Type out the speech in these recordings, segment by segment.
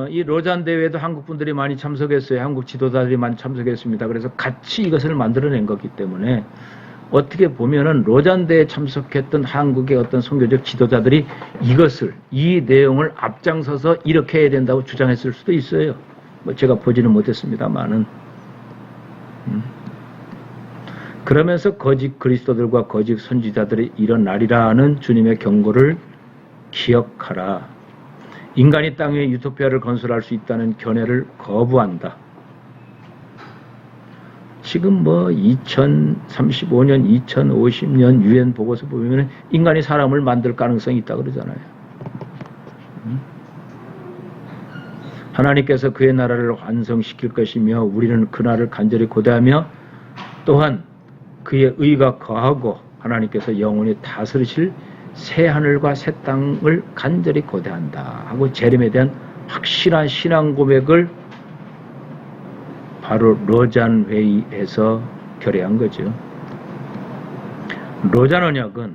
이 로잔 대회도 한국 분들이 많이 참석했어요. 한국 지도자들이 많이 참석했습니다. 그래서 같이 이것을 만들어낸 거기 때문에 어떻게 보면은 로잔 대회에 참석했던 한국의 어떤 선교적 지도자들이 이 내용을 앞장서서 이렇게 해야 된다고 주장했을 수도 있어요. 뭐 제가 보지는 못했습니다만은. 그러면서 거짓 그리스도들과 거짓 선지자들이 일어나리라는 주님의 경고를 기억하라. 인간이 땅 위에 유토피아를 건설할 수 있다는 견해를 거부한다. 지금 뭐 2035년, 2050년 유엔 보고서 보면 인간이 사람을 만들 가능성이 있다 그러잖아요. 하나님께서 그의 나라를 완성시킬 것이며 우리는 그 날을 간절히 고대하며 또한 그의 의가 거하고 하나님께서 영원히 다스리실 새 하늘과 새 땅을 간절히 고대한다 하고 재림에 대한 확실한 신앙 고백을 바로 로잔 회의에서 결의한 거죠. 로잔 언약은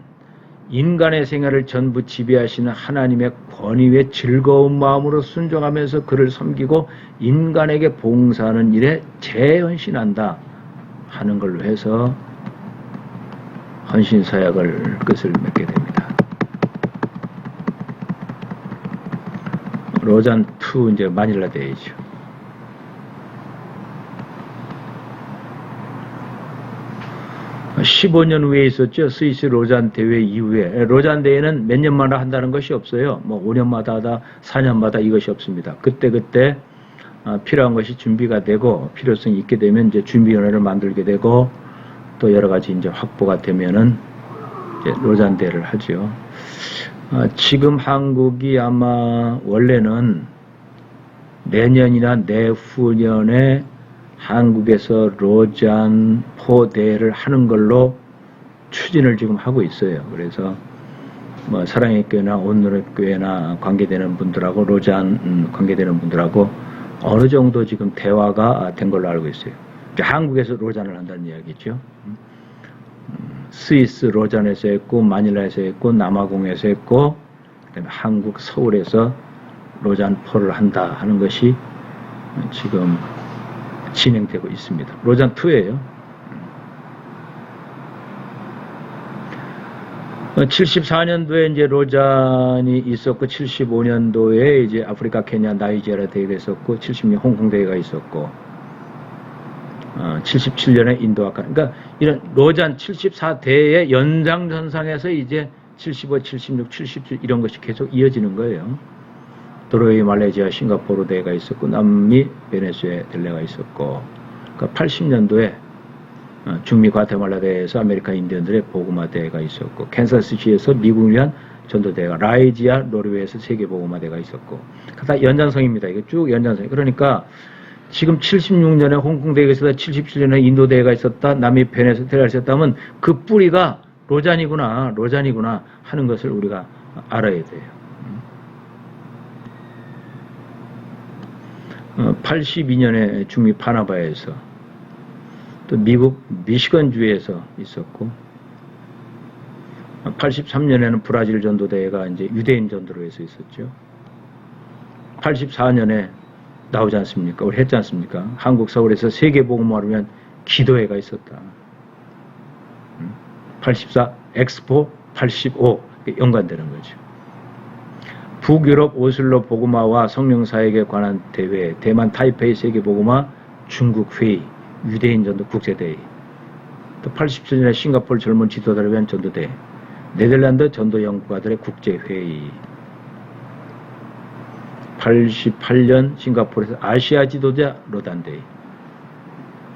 인간의 생활을 전부 지배하시는 하나님의 권위에 즐거운 마음으로 순종하면서 그를 섬기고 인간에게 봉사하는 일에 재헌신한다 하는 걸로 해서 헌신서약을 끝을 맺게 됩니다. 로잔 2 이제 마닐라 대회죠. (15년) 후에 있었죠. 스위스 로잔 대회 이후에. 로잔 대회는 몇 년마다 한다는 것이 없어요. 뭐 5년마다 하다 4년마다 이것이 없습니다. 그때 필요한 것이 준비가 되고 필요성이 있게 되면 이제 준비위원회를 만들게 되고 또 여러 가지 이제 확보가 되면은 이제 로잔 대회를 하죠. 지금 한국이 아마 원래는 내년이나 내후년에 한국에서 로잔 포대회를 하는 걸로 추진을 지금 하고 있어요. 그래서 뭐 사랑의 교회나 온누리 교회나 관계되는 분들하고 로잔 관계되는 분들하고 어느 정도 지금 대화가 된 걸로 알고 있어요. 한국에서 로잔을 한다는 이야기죠. 스위스 로잔에서 했고 마닐라에서 했고 남아공에서 했고 그다음에 한국 서울에서 로잔 포를 한다 하는 것이 지금 진행되고 있습니다. 로잔 2예요. 74년도에 이제 로잔이 있었고 75년도에 이제 아프리카 케냐 나이지리아 대회가 있었고 76년 홍콩 대회가 있었고 77년에 인도와 그러니까 이런 로잔 74대의 연장선상에서 이제 75, 76, 77 이런 것이 계속 이어지는 거예요. 노르웨이, 말레이시아, 싱가포르 대회가 있었고 남미 베네수엘라가 있었고 그러니까 80년도에 중미 과테말라 대회에서 아메리칸 인디언들의 보고마 대회가 있었고 캔사스시에서 미국을 위한 전도대회가 라이지아 노르웨이에서 세계 보고마 대회가 있었고 다 연장성입니다. 이거 쭉 연장성. 그러니까 지금 76년에 홍콩 대회가 있었다, 77년에 인도 대회가 있었다, 남미 베네수엘라가 있었다면 그 뿌리가 로잔이구나 하는 것을 우리가 알아야 돼요. 82년에 중미 파나바에서 또 미국 미시건주에서 있었고 83년에는 브라질 전도대회가 이제 유대인 전도로 해서 있었죠. 84년에 나오지 않습니까? 우리 했지 않습니까? 한국 서울에서 세계복음화를 위한 기도회가 있었다. 84 엑스포 85 연관되는 거죠. 북유럽 오슬로 복음화와 성령사역에 관한 대회, 대만 타이페이 세계복음화 중국 회의, 유대인 전도 국제대회, 또 87년에 싱가포르 젊은 지도자를 위한 전도대회, 네덜란드 전도 연구가들의 국제회의, 88년 싱가포르에서 아시아 지도자 로잔대회,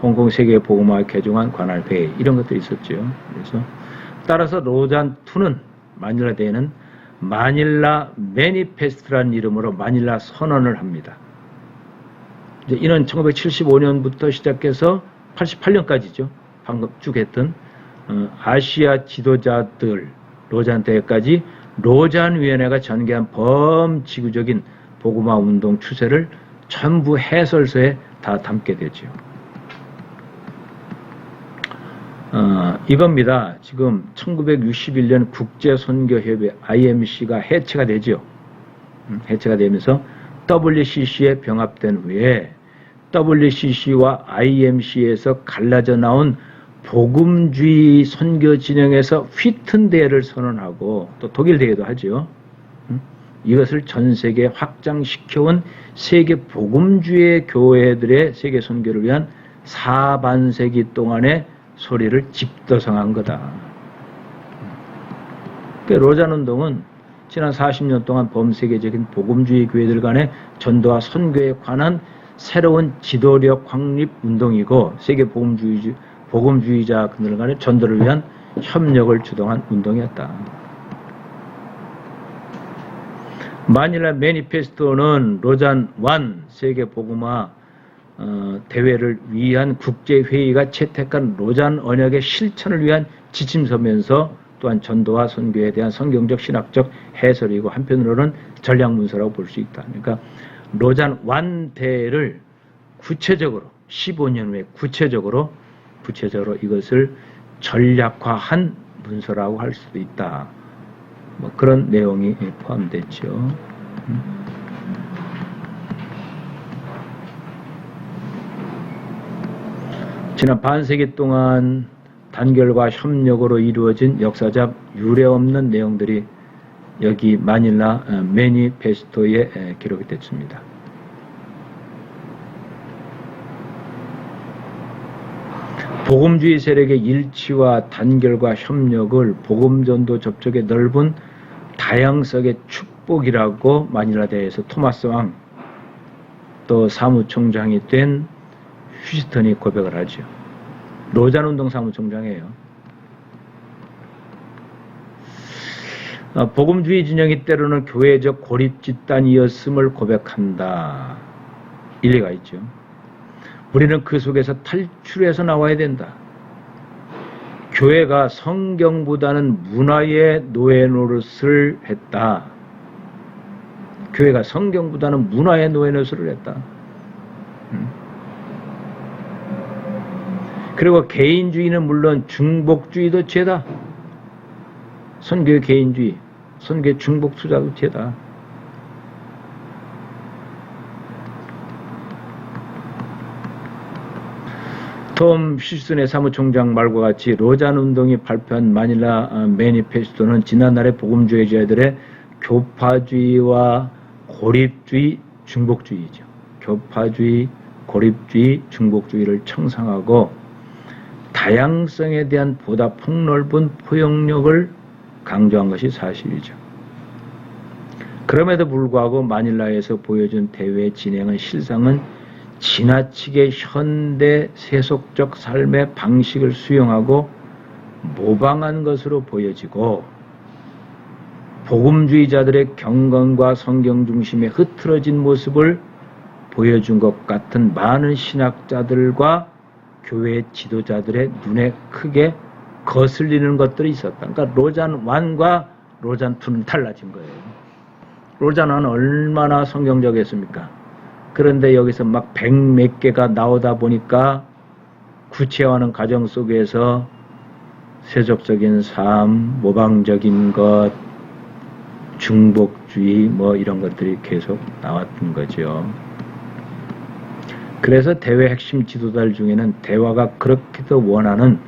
홍콩 세계복음화 개종안 관할회의 이런 것들이 있었죠. 그래서 따라서 로잔2는 마닐라 대회는 마닐라 매니페스트라는 이름으로 마닐라 선언을 합니다. 이제 이는 1975년부터 시작해서 88년까지죠. 방금 쭉 했던 아시아 지도자들 로잔 대회까지 로잔위원회가 전개한 범지구적인 복음화 운동 추세를 전부 해설서에 다 담게 되죠. 이겁니다. 지금 1961년 국제선교협의 IMC가 해체가 되죠. 해체가 되면서 WCC에 병합된 후에 WCC와 IMC에서 갈라져 나온 복음주의 선교 진영에서 휘튼 대회를 선언하고 또 독일 대회도 하죠. 이것을 전 세계에 확장시켜온 세계 복음주의 교회들의 세계 선교를 위한 사반세기 동안의 소리를 집도성한 거다. 로잔 운동은 지난 40년 동안 범세계적인 복음주의 교회들 간의 전도와 선교에 관한 새로운 지도력 확립 운동이고 세계 복음주의자 그들 간의 전도를 위한 협력을 주동한 운동이었다. 마닐라 매니페스토는 로잔 1 세계 복음화 대회를 위한 국제회의가 채택한 로잔 언약의 실천을 위한 지침서면서 또한 전도와 선교에 대한 성경적 신학적 해설이고 한편으로는 전략문서라고 볼 수 있다. 그러니까 로잔 1 대회를 구체적으로 15년 후에 구체적으로 이것을 전략화한 문서라고 할 수도 있다. 뭐 그런 내용이 포함됐죠. 지난 반세기 동안 단결과 협력으로 이루어진 역사적 유례없는 내용들이 여기 마닐라 매니페스토에 기록이 됐습니다. 복음주의 세력의 일치와 단결과 협력을 복음전도 접촉의 넓은 다양성의 축복이라고 마닐라 대회에서 토마스 왕 또 사무총장이 된 휴스턴이 고백을 하죠. 로잔 운동 사무총장이에요. 복음주의 진영이 때로는 교회적 고립 집단이었음을 고백한다. 일리가 있죠. 우리는 그 속에서 탈출해서 나와야 된다. 교회가 성경보다는 문화의 노예 노릇을 했다. 교회가 성경보다는 문화의 노예 노릇을 했다. 그리고 개인주의는 물론 중복주의도 죄다. 선교의 개인주의, 선교의 중복 투자도 죄다. 톰 휴스턴의 사무총장 말과 같이 로잔 운동이 발표한 마닐라 매니페스토는 지난날의 복음주의자들의 교파주의와 고립주의, 중복주의죠. 교파주의, 고립주의, 중복주의를 청산하고 다양성에 대한 보다 폭넓은 포용력을 강조한 것이 사실이죠. 그럼에도 불구하고 마닐라에서 보여준 대회의 진행은 실상은 지나치게 현대 세속적 삶의 방식을 수용하고 모방한 것으로 보여지고 복음주의자들의 경건과 성경 중심의 흐트러진 모습을 보여준 것 같은 많은 신학자들과 교회 지도자들의 눈에 크게 거슬리는 것들이 있었다. 그러니까 로잔 1과 로잔 2는 달라진 거예요. 로잔 1은 얼마나 성경적이었습니까? 그런데 여기서 막 100몇 개가 나오다 보니까 구체화하는 과정 속에서 세속적인 삶, 모방적인 것, 중복주의 뭐 이런 것들이 계속 나왔던 거죠. 그래서 대회 핵심 지도자들 중에는 대화가 그렇게도 원하는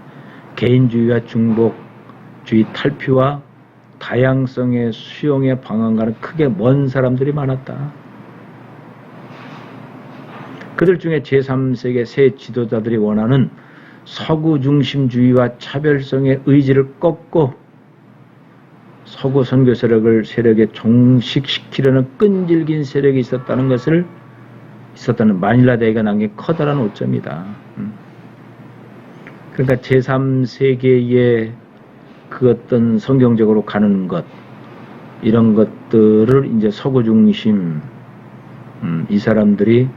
개인주의와 중복주의 탈피와 다양성의 수용의 방안과는 크게 먼 사람들이 많았다. 그들 중에 제3세계 새 지도자들이 원하는 서구 중심주의와 차별성의 의지를 꺾고 서구 선교 세력에 종식시키려는 끈질긴 세력이 있었다는 마닐라 대회가 남긴 커다란 오점이다. 그러니까 제3세계의 그 어떤 성경적으로 가는 것, 이런 것들을 이제 서구 중심, 이 사람들이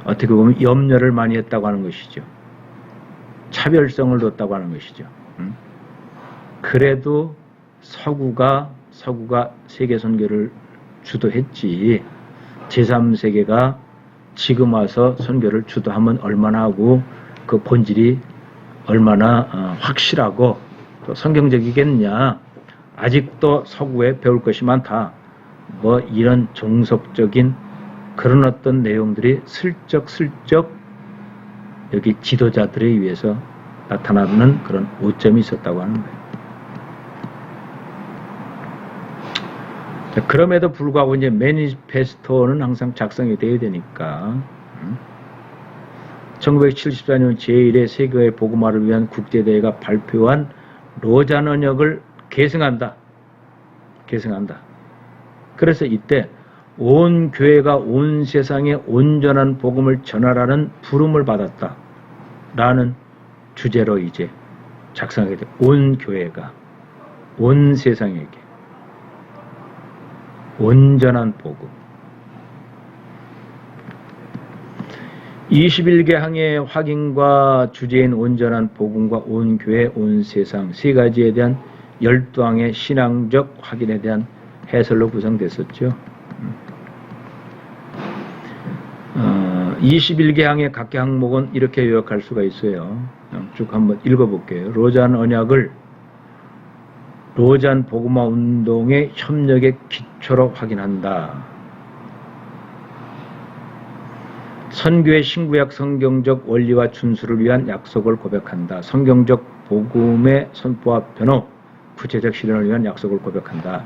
어떻게 보면 염려를 많이 했다고 하는 것이죠. 차별성을 뒀다고 하는 것이죠. 그래도 서구가 세계 선교를 주도했지, 제3세계가 지금 와서 선교를 주도하면 얼마나 하고 그 본질이 얼마나 확실하고 또 성경적이겠냐. 아직도 서구에 배울 것이 많다. 뭐 이런 종속적인 그런 어떤 내용들이 슬쩍슬쩍 여기 지도자들에 의해서 나타나는 그런 오점이 있었다고 하는 거예요. 자, 그럼에도 불구하고 이제 매니페스토는 항상 작성이 돼야 되니까 1974년 제1회 세계의 복음화를 위한 국제대회가 발표한 로잔 언역을 계승한다. 그래서 이때 온 교회가 온 세상에 온전한 복음을 전하라는 부름을 받았다. 라는 주제로 이제 작성하게 돼. 온 교회가 온 세상에게 온전한 복음. 21개 항의 확인과 주제인 온전한 복음과 온 교회, 온 세상 세 가지에 대한 12항의 신앙적 확인에 대한 해설로 구성됐었죠. 21개 항의 각 항목은 이렇게 요약할 수가 있어요. 쭉 한번 읽어볼게요. 로잔 언약을 로잔 복음화 운동의 협력의 기초로 확인한다. 선교의 신구약 성경적 원리와 준수를 위한 약속을 고백한다. 성경적 복음의 선포와 변호, 구체적 실현을 위한 약속을 고백한다.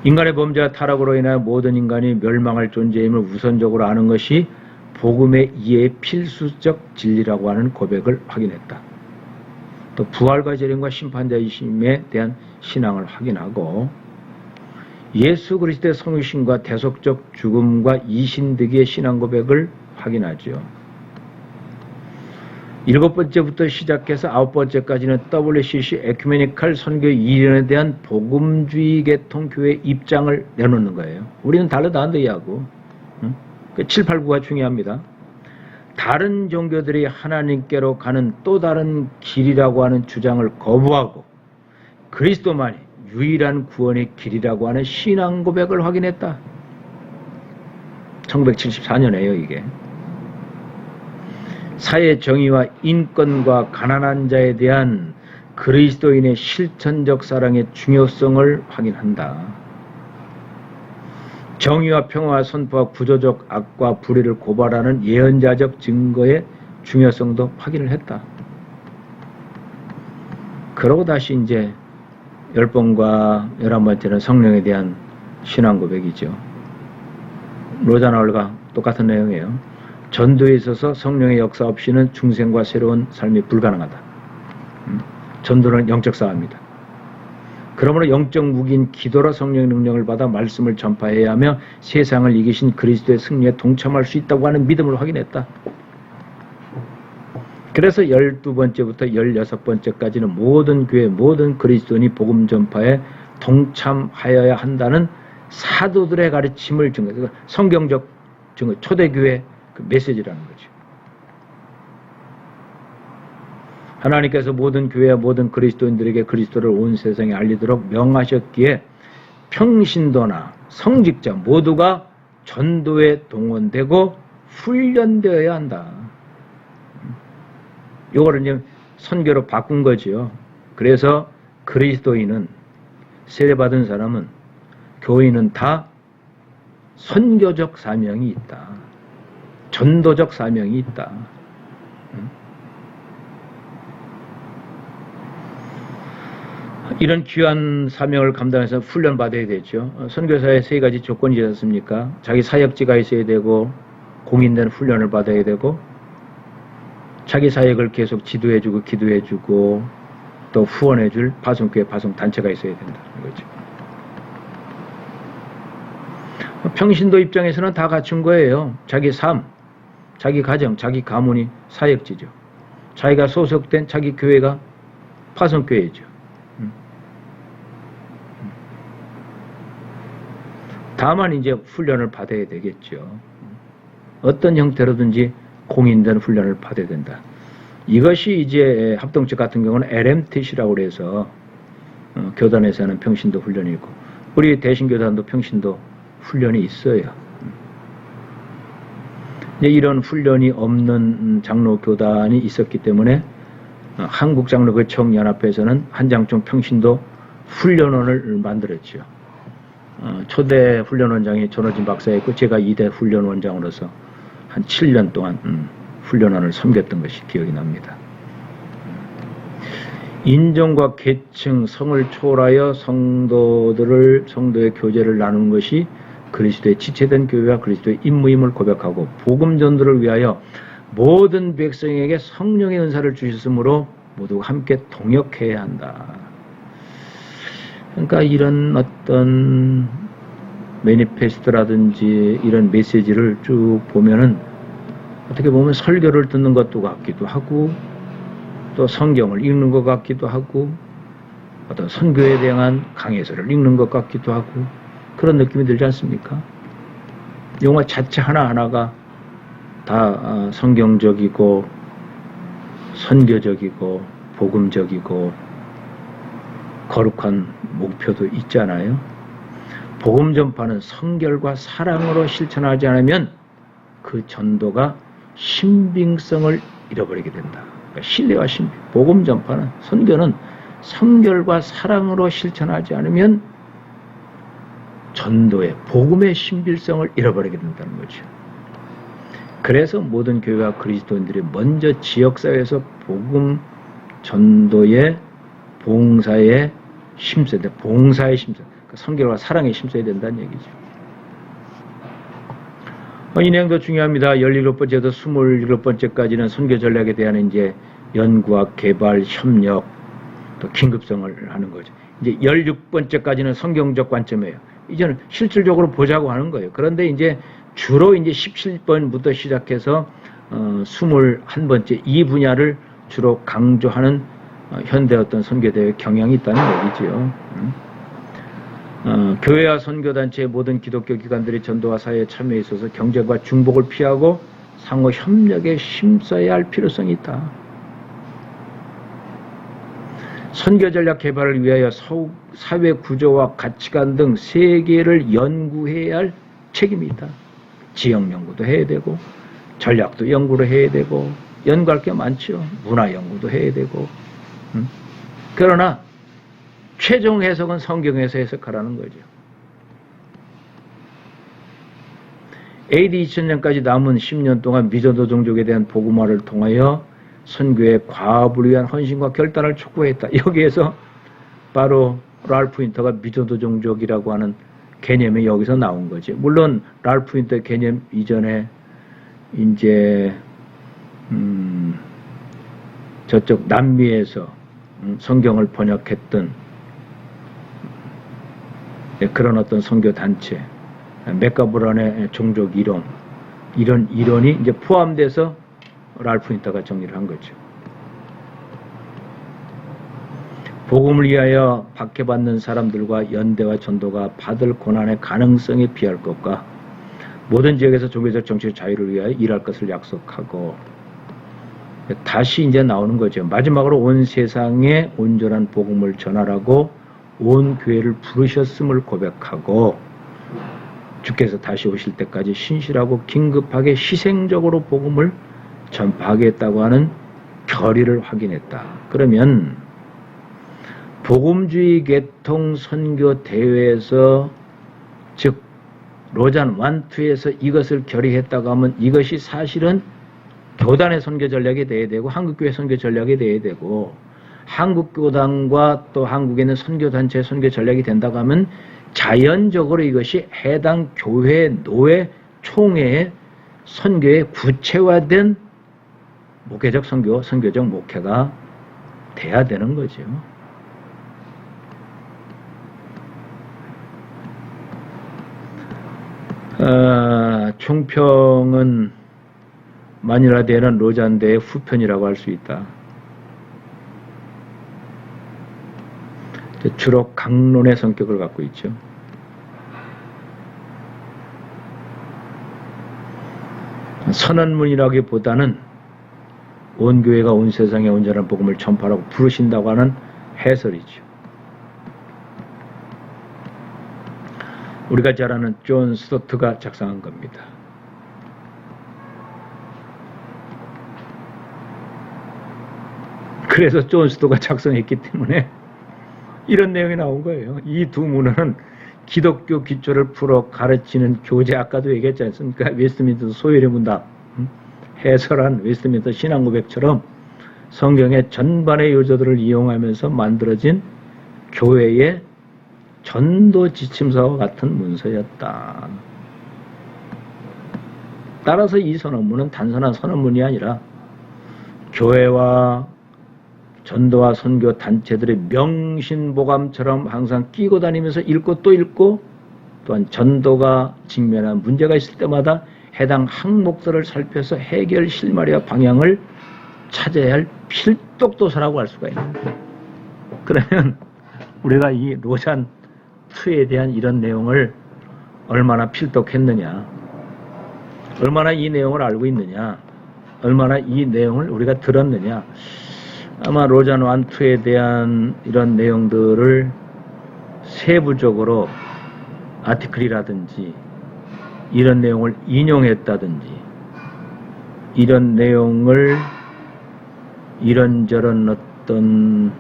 인간의 범죄와 타락으로 인하여 모든 인간이 멸망할 존재임을 우선적으로 아는 것이 복음의 이해의 필수적 진리라고 하는 고백을 확인했다. 또 부활과 재림과 심판자이심에 대한 신앙을 확인하고 예수 그리스도의 성육신과 대속적 죽음과 이신득의 신앙 고백을 확인하죠. 7번째부터 시작해서 9번째까지는 WCC 에큐메니컬 선교 이론에 대한 복음주의 계통 교회의 입장을 내놓는 거예요. 우리는 다르다 이야기하고 7, 8, 9가 중요합니다. 다른 종교들이 하나님께로 가는 또 다른 길이라고 하는 주장을 거부하고 그리스도만이 유일한 구원의 길이라고 하는 신앙 고백을 확인했다. 1974년에요, 이게. 사회 정의와 인권과 가난한 자에 대한 그리스도인의 실천적 사랑의 중요성을 확인한다. 정의와 평화와 선포와 구조적 악과 불의를 고발하는 예언자적 증거의 중요성도 확인을 했다. 그러고 다시 이제 10번과 11번째는 성령에 대한 신앙 고백이죠. 로잔월과 똑같은 내용이에요. 전도에 있어서 성령의 역사 없이는 중생과 새로운 삶이 불가능하다. 전도는 영적 사업입니다. 그러므로 영적 무기인 기도로 성령의 능력을 받아 말씀을 전파해야 하며 세상을 이기신 그리스도의 승리에 동참할 수 있다고 하는 믿음을 확인했다. 그래서 12번째부터 16번째까지는 모든 교회, 모든 그리스도인이 복음 전파에 동참하여야 한다는 사도들의 가르침을 증거, 성경적 증거, 초대교회 그 메시지라는 거죠. 하나님께서 모든 교회와 모든 그리스도인들에게 그리스도를 온 세상에 알리도록 명하셨기에 평신도나 성직자 모두가 전도에 동원되고 훈련되어야 한다. 요거를 이제 선교로 바꾼 거지요. 그래서 그리스도인은, 세례받은 사람은, 교인은 다 선교적 사명이 있다. 전도적 사명이 있다. 이런 귀한 사명을 감당해서 훈련받아야 되죠. 선교사의 세 가지 조건이 있지 않습니까? 자기 사역지가 있어야 되고, 공인된 훈련을 받아야 되고, 자기 사역을 계속 지도해주고 기도해주고 또 후원해줄 파송교회 파송단체가 있어야 된다는 거죠. 평신도 입장에서는 다 갖춘 거예요. 자기 삶, 자기 가정, 자기 가문이 사역지죠. 자기가 소속된 자기 교회가 파송교회죠. 다만 이제 훈련을 받아야 되겠죠. 어떤 형태로든지 공인된 훈련을 받아야 된다. 이것이 이제 합동측 같은 경우는 LMTC라고 그래서 교단에서 하는 평신도 훈련이고 우리 대신교단도 평신도 훈련이 있어요. 이제 이런 훈련이 없는 장로교단이 있었기 때문에 한국장로교총연합회에서는 한장총 평신도 훈련원을 만들었죠. 초대 훈련원장이 전호진 박사였고 제가 2대 훈련원장으로서 한 7년 동안 훈련원을 섬겼던 것이 기억이 납니다. 인종과 계층, 성을 초월하여 성도의 교제를 나누는 것이 그리스도의 지체된 교회와 그리스도의 임무임을 고백하고 복음 전도를 위하여 모든 백성에게 성령의 은사를 주셨으므로 모두가 함께 동역해야 한다. 그러니까 이런 어떤 매니페스토라든지 이런 메시지를 쭉 보면은 어떻게 보면 설교를 듣는 것도 같기도 하고 또 성경을 읽는 것 같기도 하고 어떤 선교에 대한 강해서를 읽는 것 같기도 하고 그런 느낌이 들지 않습니까? 영화 자체 하나하나가 다 성경적이고 선교적이고 복음적이고 거룩한 목표도 있잖아요. 복음 전파는 성결과 사랑으로 실천하지 않으면 그 전도가 신빙성을 잃어버리게 된다. 그러니까 신뢰와 신빙, 복음 전파는 선교는 성결과 사랑으로 실천하지 않으면 전도의 복음의 신빙성을 잃어버리게 된다는 거죠. 그래서 모든 교회와 그리스도인들이 먼저 지역사회에서 복음 전도의 봉사에 힘써야 돼. 봉사에 힘써. 그러니까 성결과 사랑에 힘써야 된다는 얘기죠. 이 내용도 중요합니다. 17번째부터 27번째까지는 선교 전략에 대한 이제 연구와 개발, 협력, 또 긴급성을 하는 거죠. 이제 16번째까지는 성경적 관점이에요. 이제는 실질적으로 보자고 하는 거예요. 그런데 이제 주로 이제 17번부터 시작해서 21번째 이 분야를 주로 강조하는 현대 어떤 선교대회 경향이 있다는 얘기죠. 교회와 선교단체의 모든 기독교 기관들이 전도와 사회에 참여해 있어서 경쟁과 중복을 피하고 상호 협력에 힘써야 할 필요성이 있다. 선교 전략 개발을 위하여 사회 구조와 가치관 등 세계를 연구해야 할 책임이 있다. 지역 연구도 해야 되고 전략도 연구를 해야 되고 연구할 게 많죠. 문화 연구도 해야 되고 그러나 최종 해석은 성경에서 해석하라는 거죠. AD 2000년까지 남은 10년 동안 미전도 종족에 대한 복음화를 통하여 선교의 과업을 위한 헌신과 결단을 촉구했다. 여기에서 바로 랄프 윈터가 미전도 종족이라고 하는 개념이 여기서 나온 거지. 물론 랄프 윈터 개념 이전에 이제 저쪽 남미에서 성경을 번역했던 그런 어떤 선교 단체, 맥가브런의 종족 이론, 이런 이론이 이제 포함돼서 랄프 윈터가 정리를 한 거죠. 복음을 위하여 박해받는 사람들과 연대와 전도가 받을 고난의 가능성에 비할 것과 모든 지역에서 종교적 정치의 자유를 위하여 일할 것을 약속하고 다시 이제 나오는 거죠. 마지막으로 온 세상에 온전한 복음을 전하라고 온 교회를 부르셨음을 고백하고 주께서 다시 오실 때까지 신실하고 긴급하게 희생적으로 복음을 전파하겠다고 하는 결의를 확인했다. 그러면 복음주의 계통 선교 대회에서 즉 로잔 1, 2에서 이것을 결의했다고 하면 이것이 사실은 교단의 선교 전략에 대해야 되고 한국교회 선교 전략에 대해야 되고 한국교단과 또 한국에 있는 선교단체의 선교 전략이 된다고 하면 자연적으로 이것이 해당 교회, 노회, 총회의 선교의 구체화된 목회적 선교, 선교적 목회가 돼야 되는 거죠. 총평은 마닐라대회는 로잔대의 후편이라고 할 수 있다. 주로 강론의 성격을 갖고 있죠. 선언문이라기보다는 온 교회가 온 세상에 온전한 복음을 전파하라고 부르신다고 하는 해설이죠. 우리가 잘 아는 존 스토트가 작성한 겁니다. 그래서 존 스토트가 작성했기 때문에 이런 내용이 나온 거예요. 이 두 문헌은 기독교 기초를 풀어 가르치는 교재, 아까도 얘기했지 않습니까? 웨스트민스터 소요리 문답, 해설한 웨스트민스터 신앙고백처럼 성경의 전반의 요소들을 이용하면서 만들어진 교회의 전도 지침서와 같은 문서였다. 따라서 이 선언문은 단순한 선언문이 아니라 교회와 전도와 선교 단체들의 명심보감처럼 항상 끼고 다니면서 읽고 또 읽고, 또한 전도가 직면한 문제가 있을 때마다 해당 항목들을 살펴서 해결 실마리와 방향을 찾아야 할 필독도서라고 할 수가 있는 거예요. 그러면 우리가 이 로잔2에 대한 이런 내용을 얼마나 필독했느냐, 얼마나 이 내용을 알고 있느냐, 얼마나 이 내용을 우리가 들었느냐. 아마 로잔 1, 2에 대한 이런 내용들을 세부적으로 아티클이라든지 이런 내용을 인용했다든지 이런 내용을 이런저런 어떤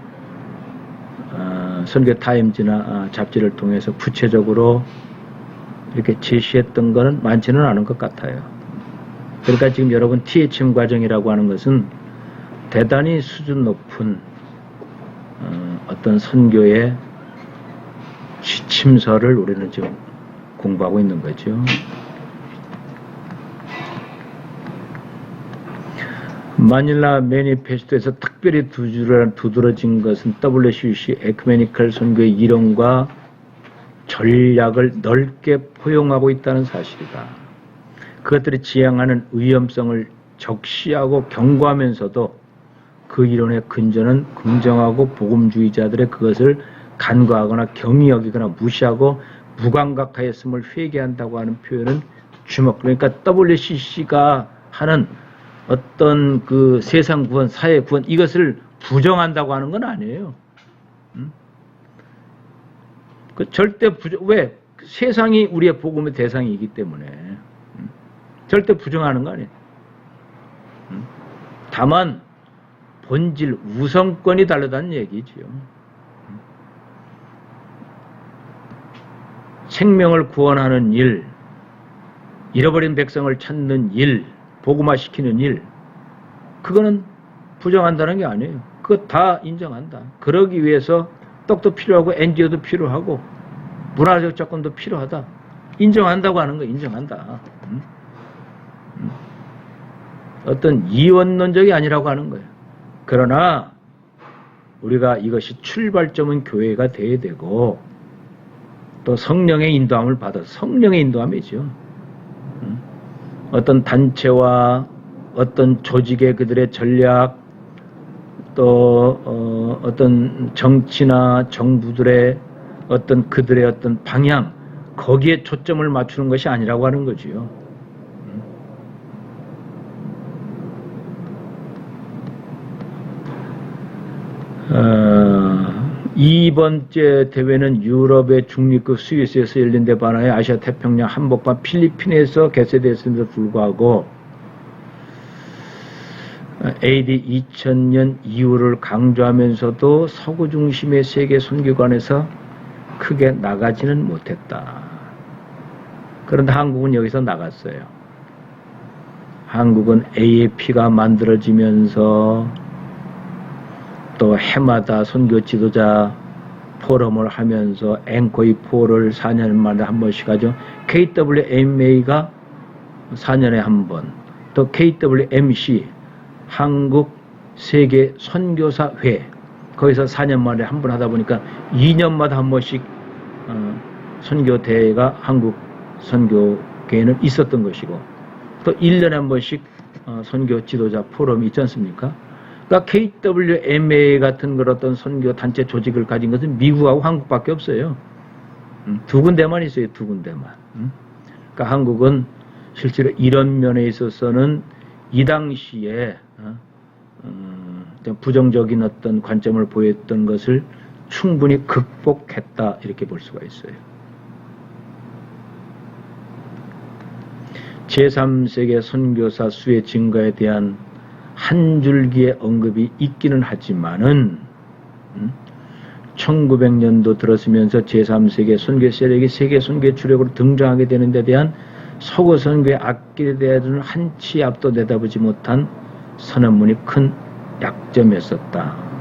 선교 타임즈나 잡지를 통해서 구체적으로 이렇게 제시했던 것은 많지는 않은 것 같아요. 그러니까 지금 여러분 THM 과정이라고 하는 것은 대단히 수준 높은 어떤 선교의 지침서를 우리는 지금 공부하고 있는 거죠. 마닐라 매니페스토에서 특별히 두드러진 것은 WCC 에큐메니컬 선교의 이론과 전략을 넓게 포용하고 있다는 사실이다. 그것들이 지향하는 위험성을 적시하고 경고하면서도 그 이론의 근저는 긍정하고 복음주의자들의 그것을 간과하거나 경히 여기거나 무시하고 무감각하였음을 회개한다고 하는 표현은 주목. 그러니까 WCC가 하는 어떤 그 세상 구원, 사회 구원, 이것을 부정한다고 하는 건 아니에요. 그 절대 왜? 세상이 우리의 복음의 대상이기 때문에 절대 부정하는 거 아니에요. 다만 본질, 우선권이 다르다는 얘기지요. 생명을 구원하는 일, 잃어버린 백성을 찾는 일, 복음화시키는 일, 그거는 부정한다는 게 아니에요. 그거 다 인정한다. 그러기 위해서 떡도 필요하고 NGO도 필요하고 문화적 조건도 필요하다. 인정한다고 하는 거 인정한다. 어떤 이원론적이 아니라고 하는 거예요. 그러나 우리가 이것이 출발점은 교회가 돼야 되고 또 성령의 인도함을 받아, 성령의 인도함이죠. 어떤 단체와 어떤 조직의 그들의 전략, 또 어떤 정치나 정부들의 어떤 그들의 어떤 방향, 거기에 초점을 맞추는 것이 아니라고 하는 거지요. 이번째 대회는 유럽의 중립국 스위스에서 열린 데 반하여 아시아 태평양 한복과 필리핀에서 개최됐음에도 불구하고 AD 2000년 이후를 강조하면서도 서구 중심의 세계 선교관에서 크게 나가지는 못했다. 그런데 한국은 여기서 나갔어요. 한국은 AAP가 만들어지면서 또 해마다 선교 지도자 포럼을 하면서 앵코이4를 4년 만에 한 번씩 하죠. KWMA가 4년에 한 번, 또 KWMC 한국 세계 선교사회 거기서 4년 만에 한 번 하다 보니까 2년마다 한 번씩 선교 대회가 한국 선교계에는 있었던 것이고, 또 1년에 한 번씩 선교 지도자 포럼이 있지 않습니까? 그러니까 KWMA 같은 그런 어떤 선교 단체 조직을 가진 것은 미국하고 한국밖에 없어요. 두 군데만 있어요. 두 군데만. 그러니까 한국은 실제로 이런 면에 있어서는 이 당시에 부정적인 어떤 관점을 보였던 것을 충분히 극복했다, 이렇게 볼 수가 있어요. 제3세계 선교사 수의 증가에 대한 한 줄기의 언급이 있기는 하지만은 1900년도 들었으면서 제3세계 선교 세력이 세계 선교 주력으로 등장하게 되는 데 대한 서구 선교의 악기에 대해서는 한치 앞도 내다보지 못한 선언문이 큰 약점이었었다.